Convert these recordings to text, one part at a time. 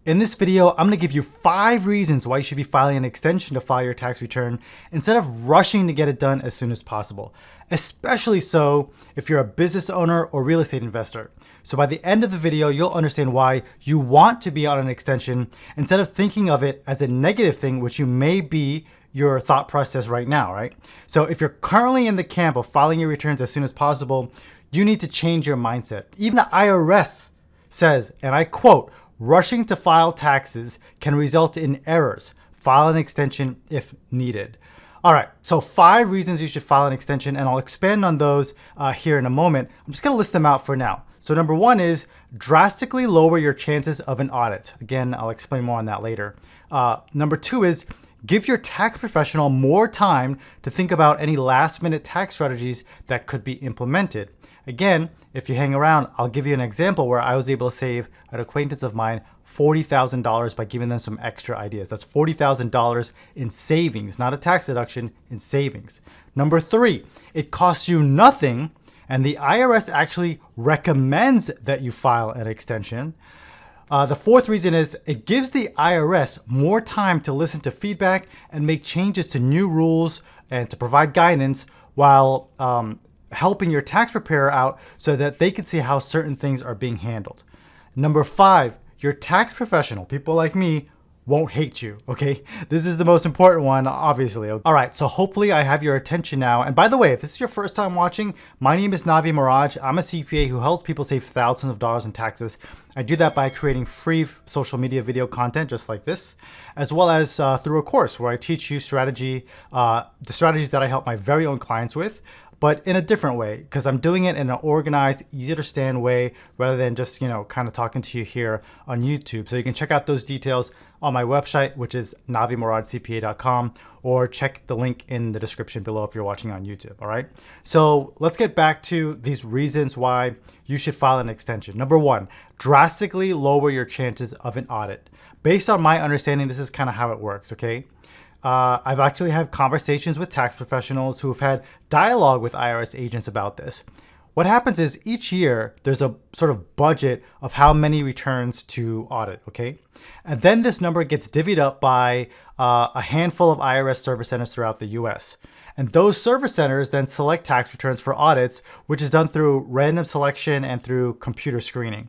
In this video, I'm going to give you 5 reasons why you should be filing an extension to file your tax return instead of rushing to get it done as soon as possible, especially so if you're a business owner or real estate investor. So by the end of the video, you'll understand why you want to be on an extension instead of thinking of it as a negative thing, which you may be your thought process right now, right? So if you're currently in the camp of filing your returns as soon as possible, you need to change your mindset. Even the IRS says, and I quote, "Rushing to file taxes can result in errors. File an extension if needed." All right, so 5 reasons you should file an extension, and I'll expand on those here in a moment. I'm just gonna list them out for now. So number 1 is drastically lower your chances of an audit. Again, I'll explain more on that later. Number 2 is give your tax professional more time to think about any last-minute tax strategies that could be implemented. Again, if you hang around, I'll give you an example where I was able to save an acquaintance of mine $40,000 by giving them some extra ideas. That's $40,000 in savings, not a tax deduction, in savings. Number 3, it costs you nothing, and the IRS actually recommends that you file an extension. The 4th reason is it gives the IRS more time to listen to feedback and make changes to new rules and to provide guidance while helping your tax preparer out so that they can see how certain things are being handled. Number 5, your tax professional, people like me, won't hate you, okay? This is the most important one, obviously. All right, so hopefully I have your attention now. And by the way, if this is your first time watching, my name is Navi Miraj. I'm a CPA who helps people save thousands of dollars in taxes. I do that by creating free social media video content just like this, as well as through a course where I teach you the strategies that I help my very own clients with, but in a different way, because I'm doing it in an organized, easy to understand way rather than just, kind of talking to you here on YouTube. So you can check out those details on my website, which is navimuradcpa.com, or check the link in the description below if you're watching on YouTube, all right? So let's get back to these reasons why you should file an extension. Number 1, drastically lower your chances of an audit. Based on my understanding, this is kind of how it works, okay? I've actually had conversations with tax professionals who've had dialogue with IRS agents about this. What happens is each year there's a sort of budget of how many returns to audit, okay? And then this number gets divvied up by a handful of IRS service centers throughout the US. And those service centers then select tax returns for audits, which is done through random selection and through computer screening.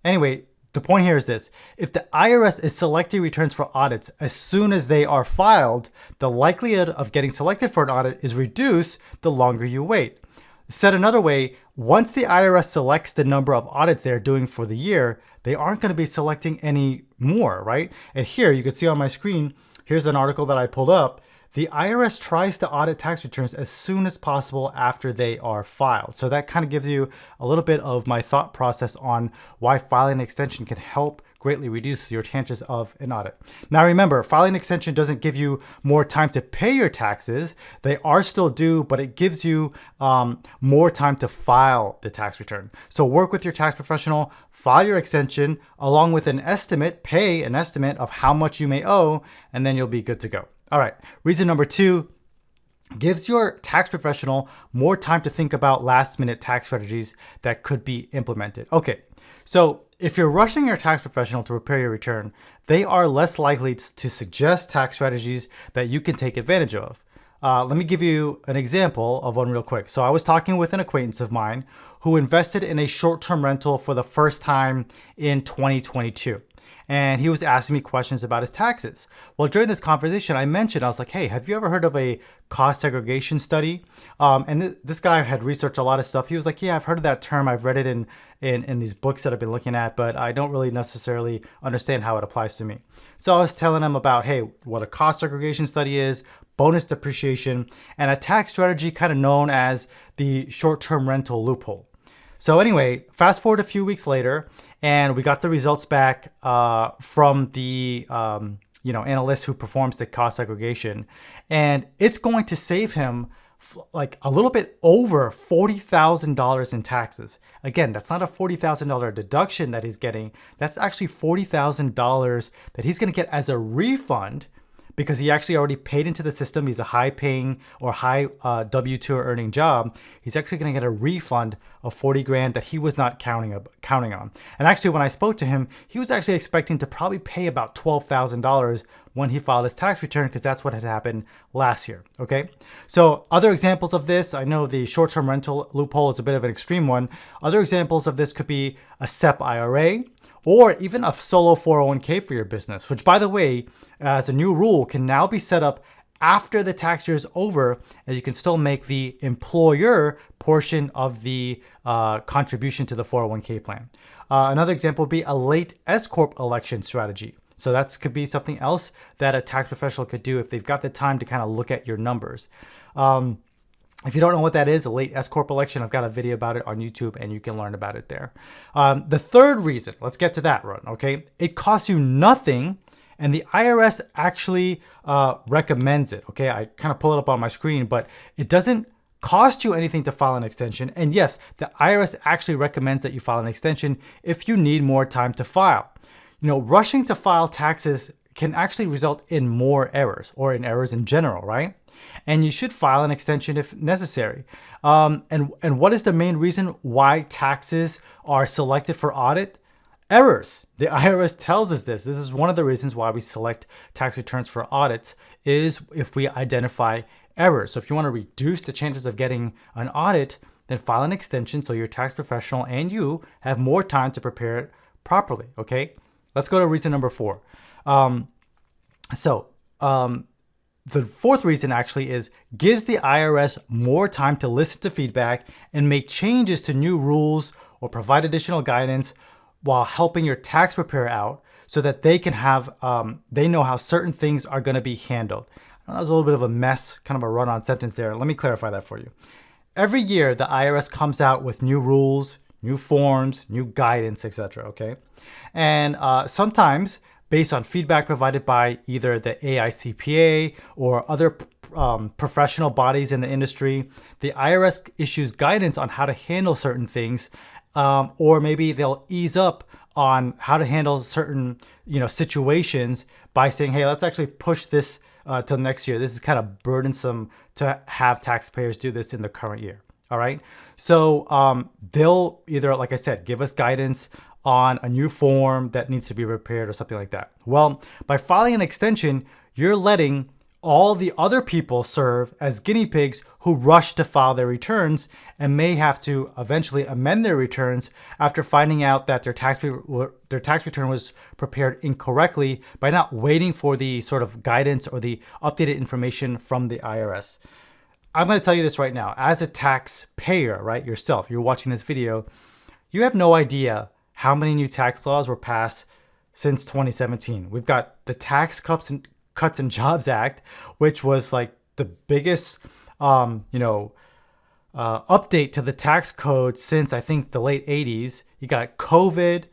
Anyway, the point here is this: if the IRS is selecting returns for audits as soon as they are filed, the likelihood of getting selected for an audit is reduced the longer you wait. Said another way, once the IRS selects the number of audits they're doing for the year, they aren't going to be selecting any more, right? And here you can see on my screen, here's an article that I pulled up. The IRS tries to audit tax returns as soon as possible after they are filed. So that kind of gives you a little bit of my thought process on why filing an extension can help greatly reduce your chances of an audit. Now remember, filing an extension doesn't give you more time to pay your taxes. They are still due, but it gives you more time to file the tax return. So work with your tax professional, file your extension along with an estimate, pay an estimate of how much you may owe, and then you'll be good to go. All right, reason number 2, gives your tax professional more time to think about last-minute tax strategies that could be implemented. Okay, so if you're rushing your tax professional to prepare your return, they are less likely to suggest tax strategies that you can take advantage of. Let me give you an example of one real quick. So I was talking with an acquaintance of mine who invested in a short-term rental for the first time in 2022. And he was asking me questions about his taxes. Well, during this conversation, I was like, hey, have you ever heard of a cost segregation study? And this guy had researched a lot of stuff. He was like, yeah, I've heard of that term. I've read it in these books that I've been looking at, but I don't really necessarily understand how it applies to me. So I was telling him about, hey, what a cost segregation study is, bonus depreciation, and a tax strategy kind of known as the short-term rental loophole. So anyway, fast forward a few weeks later, and we got the results back from the analyst who performs the cost segregation, and it's going to save him like a little bit over $40,000 in taxes. Again, that's not a $40,000 deduction that he's getting. That's actually $40,000 that he's going to get as a refund because he actually already paid into the system. He's a high paying or high W-2 earning job. He's actually going to get a refund of 40 grand that he was not counting on. And actually, when I spoke to him, he was actually expecting to probably pay about $12,000 when he filed his tax return, because that's what had happened last year. Okay. So other examples of this, I know the short-term rental loophole is a bit of an extreme one. Other examples of this could be a SEP IRA, or even a solo 401k for your business, which, by the way, as a new rule, can now be set up after the tax year is over, and you can still make the employer portion of the contribution to the 401k plan. Another example would be a late S-Corp election strategy. So that could be something else that a tax professional could do if they've got the time to kind of look at your numbers. If you don't know what that is, a late S-Corp election, I've got a video about it on YouTube and you can learn about it there. The third reason, let's get to that one, okay? It costs you nothing and the IRS actually recommends it, okay? I kind of pull it up on my screen, but it doesn't cost you anything to file an extension. And yes, the IRS actually recommends that you file an extension if you need more time to file. You know, rushing to file taxes can actually result in more errors or in errors in general, right? And you should file an extension if necessary. And what is the main reason why taxes are selected for audit? Errors. The IRS tells us this. This is one of the reasons why we select tax returns for audits, is if we identify errors. So if you want to reduce the chances of getting an audit, then file an extension so your tax professional and you have more time to prepare it properly, okay? Let's go to reason number 4. The fourth reason actually is gives the IRS more time to listen to feedback and make changes to new rules or provide additional guidance while helping your tax preparer out so that they can have, they know how certain things are going to be handled. That was a little bit of a mess, kind of a run-on sentence there. Let me clarify that for you. Every year, the IRS comes out with new rules, new forms, new guidance, etc. Okay, and sometimes based on feedback provided by either the AICPA or other professional bodies in the industry, the IRS issues guidance on how to handle certain things, or maybe they'll ease up on how to handle certain situations by saying, hey, let's actually push this till next year. This is kind of burdensome to have taxpayers do this in the current year. All right. So they'll either, like I said, give us guidance on a new form that needs to be prepared or something like that. Well, by filing an extension, you're letting all the other people serve as guinea pigs who rush to file their returns and may have to eventually amend their returns after finding out that their tax return was prepared incorrectly by not waiting for the sort of guidance or the updated information from the IRS. I'm going to tell you this right now. As a taxpayer, right, yourself, you're watching this video, you have no idea how many new tax laws were passed since 2017. We've got the Tax Cuts and Jobs Act, which was like the biggest, update to the tax code since I think the late 80s. You got COVID,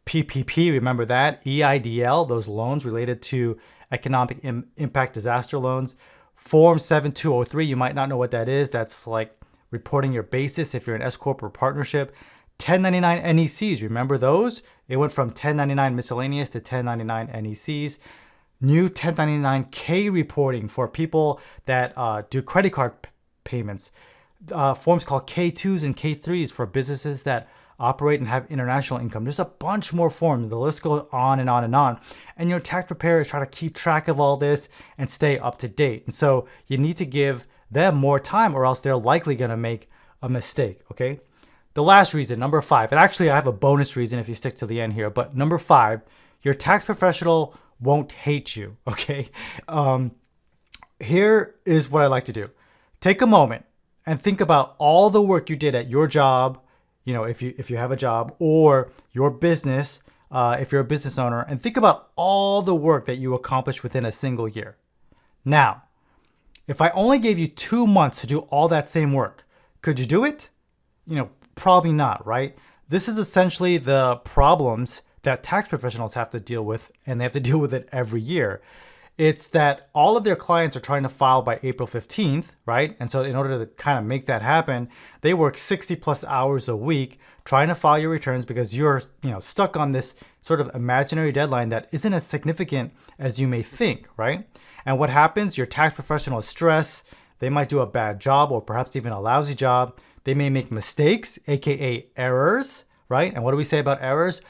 PPP, remember that, EIDL, those loans related to economic impact disaster loans. Form 7203, you might not know what that is. That's like reporting your basis if you're an S-Corp or partnership. 1099 NECs, remember those? It went from 1099 miscellaneous to 1099 NECs. New 1099K reporting for people that do credit card payments. Forms called K2s and K3s for businesses that operate and have international income. There's a bunch more forms. The list goes on and on and on. And your tax preparer is trying to keep track of all this and stay up to date. And so you need to give them more time or else they're likely going to make a mistake, okay? The last reason, number 5, and actually I have a bonus reason if you stick to the end here, but number 5, your tax professional won't hate you, okay? Here is what I like to do. Take a moment and think about all the work you did at your job, if you have a job, or your business, if you're a business owner, and think about all the work that you accomplished within a single year. Now, if I only gave you 2 months to do all that same work, could you do it? Probably not, right? This is essentially the problems that tax professionals have to deal with, and they have to deal with it every year. It's that all of their clients are trying to file by April 15th, right? And so in order to kind of make that happen, they work 60 plus hours a week trying to file your returns because you're, stuck on this sort of imaginary deadline that isn't as significant as you may think, right? And what happens? Your tax professional is stressed. They might do a bad job or perhaps even a lousy job. They may make mistakes, AKA errors, right? And what do we say about errors?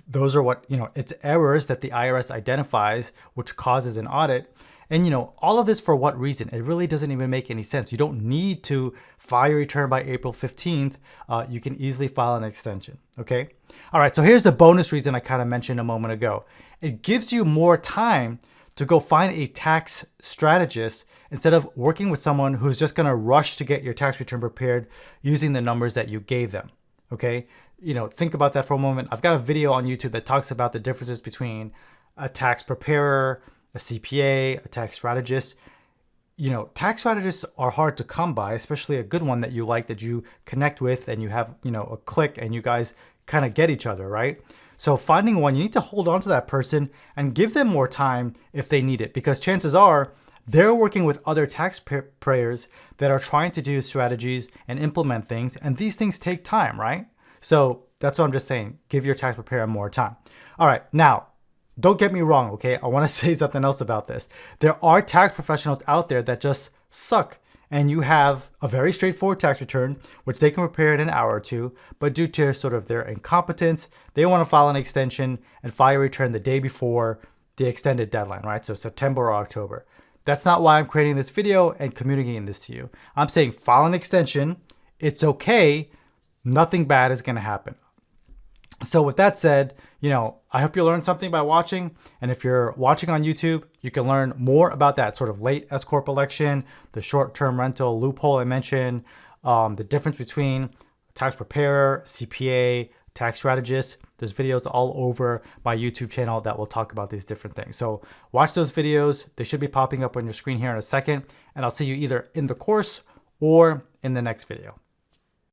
Those are what, it's errors that the IRS identifies, which causes an audit. And, all of this for what reason? It really doesn't even make any sense. You don't need to file your return by April 15th. You can easily file an extension, okay? All right, so here's the bonus reason I kind of mentioned a moment ago. It gives you more time to go find a tax strategist instead of working with someone who's just gonna rush to get your tax return prepared using the numbers that you gave them, okay? Think about that for a moment. I've got a video on YouTube that talks about the differences between a tax preparer, a CPA, a tax strategist. Tax strategists are hard to come by, especially a good one that you like, that you connect with and you have, a click and you guys kind of get each other, right? So finding one, you need to hold on to that person and give them more time if they need it, because chances are they're working with other tax preparers that are trying to do strategies and implement things. And these things take time, right? So that's what I'm just saying. Give your tax preparer more time. All right. Now, don't get me wrong, okay? I want to say something else about this. There are tax professionals out there that just suck, and you have a very straightforward tax return, which they can prepare in an hour or two, but due to sort of their incompetence, they want to file an extension and file a return the day before the extended deadline, right? So September or October. That's not why I'm creating this video and communicating this to you. I'm saying file an extension. It's okay. Nothing bad is going to happen. So with that said, I hope you learned something by watching. And if you're watching on YouTube, you can learn more about that sort of late S-Corp election, the short-term rental loophole I mentioned, the difference between tax preparer, CPA, tax strategist. There's videos all over my YouTube channel that will talk about these different things. So watch those videos. They should be popping up on your screen here in a second. And I'll see you either in the course or in the next video.